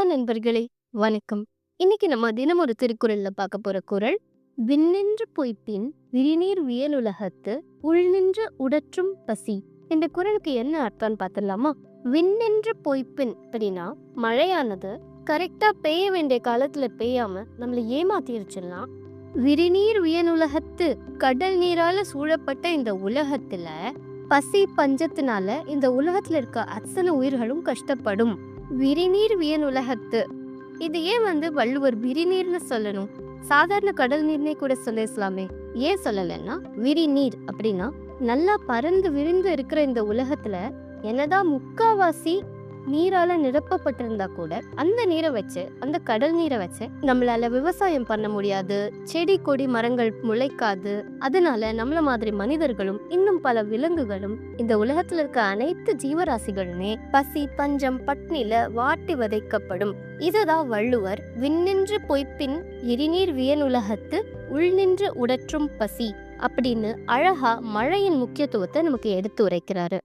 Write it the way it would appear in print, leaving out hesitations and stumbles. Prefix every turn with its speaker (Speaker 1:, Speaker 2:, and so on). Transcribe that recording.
Speaker 1: நண்பர்களே, வணக்கம். இன்னைக்கு நம்ம தினம் ஒரு திருக்குறள்ல பார்க்க போற குறள், "விண்ணின்ற பொய்ப்பின் விரிநீர் வியலுலகத்து உள்நின்ற உடற்றும் பசி." இந்த குறளுக்கு என்ன அர்த்தம்னு பார்த்துடலாமா? விண்ணின்ற பொய்ப்பின் அப்படின்னா, மழையானது கரெக்டா பெய்ய வேண்டிய காலத்துல பெய்யாம நம்மளை ஏமாத்திருச்சுலாம். விரிநீர் வியனுலகத்து, கடல் நீரால சூழப்பட்ட இந்த உலகத்துல பசி பஞ்சத்தினால இந்த உலகத்துல இருக்க அத்தனை உயிர்களும் கஷ்டப்படும். விரிநீர் வியனுலகத்து, இது ஏன் வள்ளுவர் விரிநீர்னு சொல்லணும்? சாதாரண கடல் நீர்னே கூட சொல்லிடலாமே. ஏன் சொல்லலைன்னா, விரிநீர் அப்படின்னா நல்லா பறந்து விரிந்து இருக்கிற இந்த உலகத்துல என்னதான் முக்காவாசி நீரால நிரப்பப்பட்டிருந்தா கூட அந்த நீரை வச்சு, அந்த கடல் நீரை வச்சு நம்மளால விவசாயம் பண்ண முடியாது, செடி கொடி மரங்கள் முளைக்காது. அதனால நம்மள மாதிரி மனிதர்களும் இன்னும் பல விலங்குகளும் இந்த உலகத்துல இருக்க அனைத்து ஜீவராசிகளுமே பசி பஞ்சம் பட்னில வாட்டி வதைக்கப்படும். இதுதான் வள்ளுவர் விண்ணின்று பொய்ப்பின் எரிநீர் வியனுலகத்து உள்நின்று உடற்றும் பசி அப்படின்னு அழகா மழையின் முக்கியத்துவத்தை நமக்கு எடுத்து உரைக்கிறாரு.